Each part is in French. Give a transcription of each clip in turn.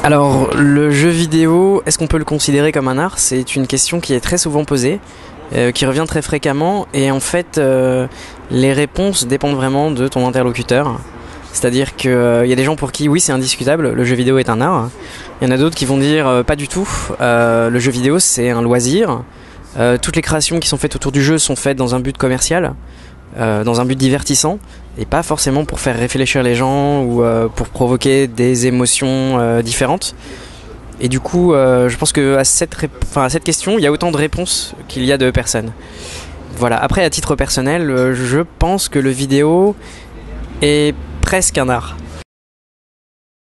Alors, le jeu vidéo, est-ce qu'on peut le considérer comme un art? C'est une question qui est très souvent posée, qui revient très fréquemment, et en fait, les réponses dépendent vraiment de ton interlocuteur. C'est-à-dire qu'il y a des gens pour qui, oui, c'est indiscutable, le jeu vidéo est un art. Il y en a d'autres qui vont dire, pas du tout, le jeu vidéo c'est un loisir. Toutes les créations qui sont faites autour du jeu sont faites dans un but commercial, dans un but divertissant, et pas forcément pour faire réfléchir les gens ou pour provoquer des émotions différentes. Et du coup, je pense que à cette question, il y a autant de réponses qu'il y a de personnes. Voilà. Après, à titre personnel, je pense que le vidéo est presque un art.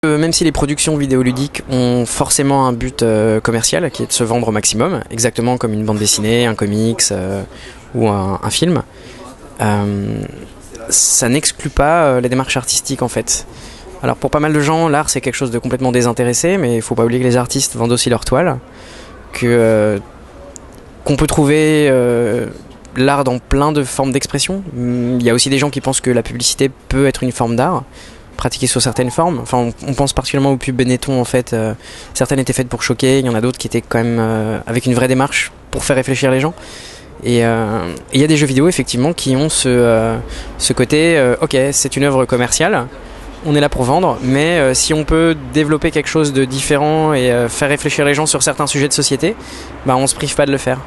Même si les productions vidéoludiques ont forcément un but commercial, qui est de se vendre au maximum, exactement comme une bande dessinée, un comics ou un film, ça n'exclut pas les démarches artistiques en fait. Alors pour pas mal de gens, l'art c'est quelque chose de complètement désintéressé, mais il faut pas oublier que les artistes vendent aussi leur toile, qu'on peut trouver l'art dans plein de formes d'expression. Il y a aussi des gens qui pensent que la publicité peut être une forme d'art, pratiquée sous certaines formes. Enfin, on pense particulièrement aux pubs Benetton en fait. Certaines étaient faites pour choquer, il y en a d'autres qui étaient quand même avec une vraie démarche pour faire réfléchir les gens. Et il y a des jeux vidéo effectivement qui ont ce côté, ok, c'est une œuvre commerciale, on est là pour vendre, mais si on peut développer quelque chose de différent et faire réfléchir les gens sur certains sujets de société, bah on se prive pas de le faire.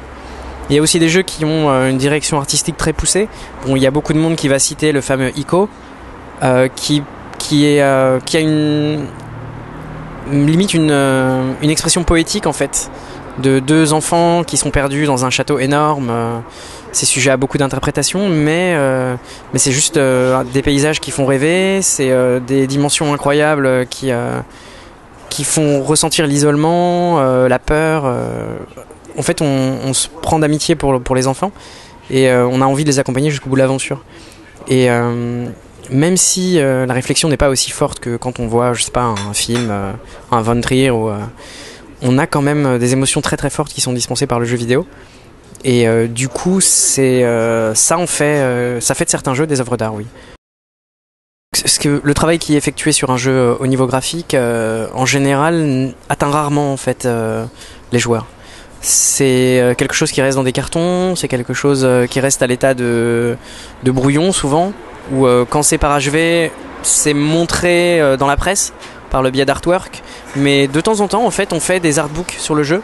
Il y a aussi des jeux qui ont une direction artistique très poussée. Bon, il y a beaucoup de monde qui va citer le fameux Ico, qui a une expression poétique en fait, de deux enfants qui sont perdus dans un château énorme. C'est sujet à beaucoup d'interprétations, mais c'est juste des paysages qui font rêver, c'est des dimensions incroyables qui font ressentir l'isolement, la peur. En fait, on se prend d'amitié pour les enfants et on a envie de les accompagner jusqu'au bout de l'aventure. Et même si la réflexion n'est pas aussi forte que quand on voit, je sais pas, un film, un Von Trier, on a quand même des émotions très très fortes qui sont dispensées par le jeu vidéo. Et du coup, ça fait de certains jeux des œuvres d'art, oui. Le travail qui est effectué sur un jeu au niveau graphique, en général, atteint rarement en fait les joueurs. C'est quelque chose qui reste dans des cartons, c'est quelque chose qui reste à l'état de brouillon souvent, ou quand c'est parachevé, c'est montré dans la presse par le biais d'artwork, mais de temps en temps en fait on fait des artbooks sur le jeu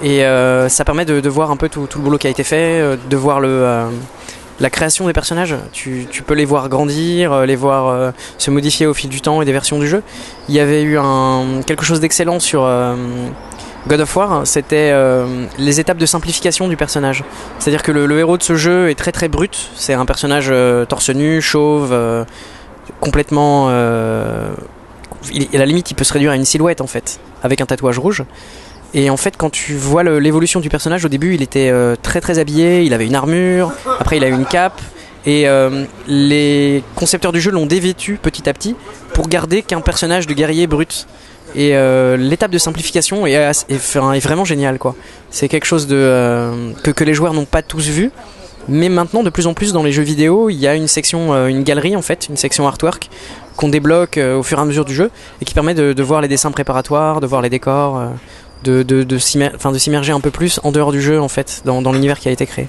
et ça permet de voir un peu tout le boulot qui a été fait, de voir la création des personnages. Tu peux les voir grandir, les voir se modifier au fil du temps et des versions du jeu. Il y avait eu quelque chose d'excellent sur God of War, c'était les étapes de simplification du personnage. C'est-à-dire que le héros de ce jeu est très très brut. C'est un personnage torse nu, chauve, complètement... à la limite, il peut se réduire à une silhouette en fait, avec un tatouage rouge. Et en fait, quand tu vois l'évolution du personnage, au début, il était très très habillé, il avait une armure, après il a eu une cape. Et les concepteurs du jeu l'ont dévêtu petit à petit pour garder qu'un personnage de guerrier brut. Et l'étape de simplification est vraiment géniale, quoi. C'est quelque chose que les joueurs n'ont pas tous vu, mais maintenant de plus en plus dans les jeux vidéo, il y a une section, une galerie en fait, une section artwork qu'on débloque au fur et à mesure du jeu et qui permet de voir les dessins préparatoires, de voir les décors, de s'immerger un peu plus en dehors du jeu en fait, dans l'univers qui a été créé.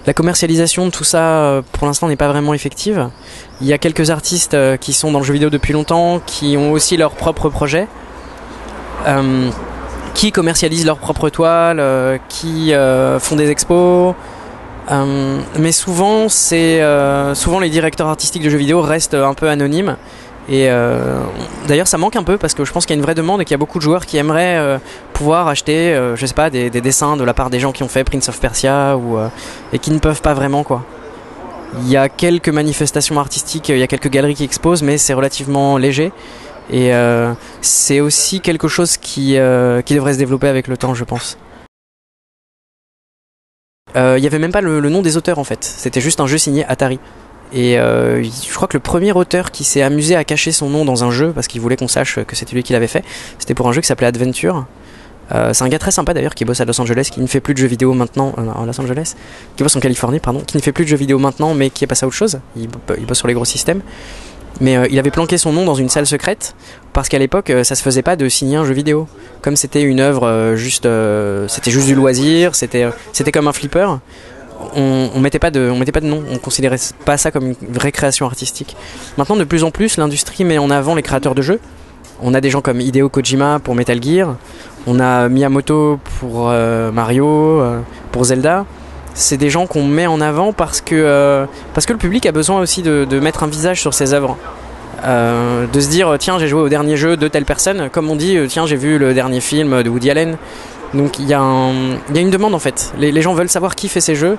La commercialisation de tout ça, pour l'instant, n'est pas vraiment effective. Il y a quelques artistes qui sont dans le jeu vidéo depuis longtemps, qui ont aussi leurs propres projets, qui commercialisent leurs propres toiles, qui font des expos. Mais souvent, souvent les directeurs artistiques de jeux vidéo restent un peu anonymes. Et d'ailleurs ça manque un peu parce que je pense qu'il y a une vraie demande et qu'il y a beaucoup de joueurs qui aimeraient pouvoir acheter je sais pas, des dessins de la part des gens qui ont fait Prince of Persia et qui ne peuvent pas vraiment, quoi. Il y a quelques manifestations artistiques, il y a quelques galeries qui exposent, mais c'est relativement léger et c'est aussi quelque chose qui devrait se développer avec le temps, je pense. Il n'y avait même pas le nom des auteurs en fait, c'était juste un jeu signé Atari. Et je crois que le premier auteur qui s'est amusé à cacher son nom dans un jeu parce qu'il voulait qu'on sache que c'était lui qui l'avait fait, c'était pour un jeu qui s'appelait Adventure. C'est un gars très sympa d'ailleurs qui bosse à Los Angeles, qui ne fait plus de jeux vidéo maintenant, à Los Angeles, qui bosse en Californie pardon, qui ne fait plus de jeux vidéo maintenant mais qui est passé à autre chose. Il bosse sur les gros systèmes. Mais il avait planqué son nom dans une salle secrète parce qu'à l'époque ça se faisait pas de signer un jeu vidéo. Comme c'était une œuvre c'était juste du loisir, c'était comme un flipper. On mettait pas de nom, on considérait pas ça comme une vraie création artistique. Maintenant de plus en plus l'industrie met en avant les créateurs de jeux. On a des gens comme Hideo Kojima pour Metal Gear, on a Miyamoto pour Mario, pour Zelda. C'est des gens qu'on met en avant parce que le public a besoin aussi de mettre un visage sur ses œuvres. De se dire tiens j'ai joué au dernier jeu de telle personne, comme on dit tiens j'ai vu le dernier film de Woody Allen. Donc il y a une demande en fait. Les gens veulent savoir qui fait ces jeux,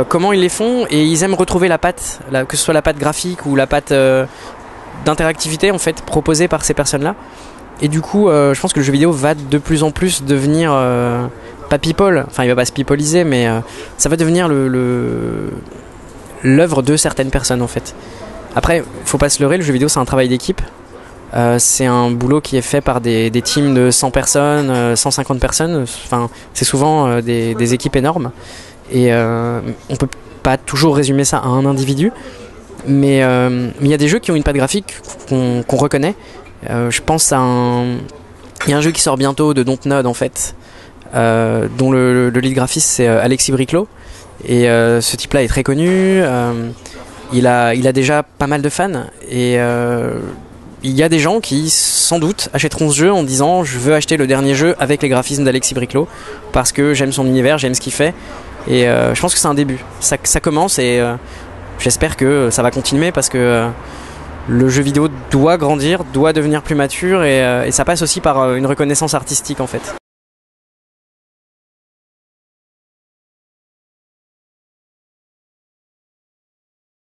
comment ils les font, et ils aiment retrouver la patte, que ce soit la patte graphique ou la patte d'interactivité en fait proposée par ces personnes-là. Et du coup je pense que le jeu vidéo va de plus en plus devenir pas people, enfin il va pas se peopleiser, mais ça va devenir l'œuvre de certaines personnes en fait. Après, faut pas se leurrer, le jeu vidéo c'est un travail d'équipe. C'est un boulot qui est fait par des teams de 100 personnes, 150 personnes. Enfin, c'est souvent des équipes énormes. Et on peut pas toujours résumer ça à un individu. Mais il y a des jeux qui ont une patte graphique qu'on reconnaît. Je pense à il y a un jeu qui sort bientôt de Dontnod en fait, dont le lead graphiste c'est Alexis Briclot. Et ce type-là est très connu. Il a déjà pas mal de fans. Et il y a des gens qui, sans doute, achèteront ce jeu en disant je veux acheter le dernier jeu avec les graphismes d'Alexis Briclot parce que j'aime son univers, j'aime ce qu'il fait. Et je pense que c'est un début. Ça commence et j'espère que ça va continuer parce que le jeu vidéo doit grandir, doit devenir plus mature et ça passe aussi par une reconnaissance artistique en fait.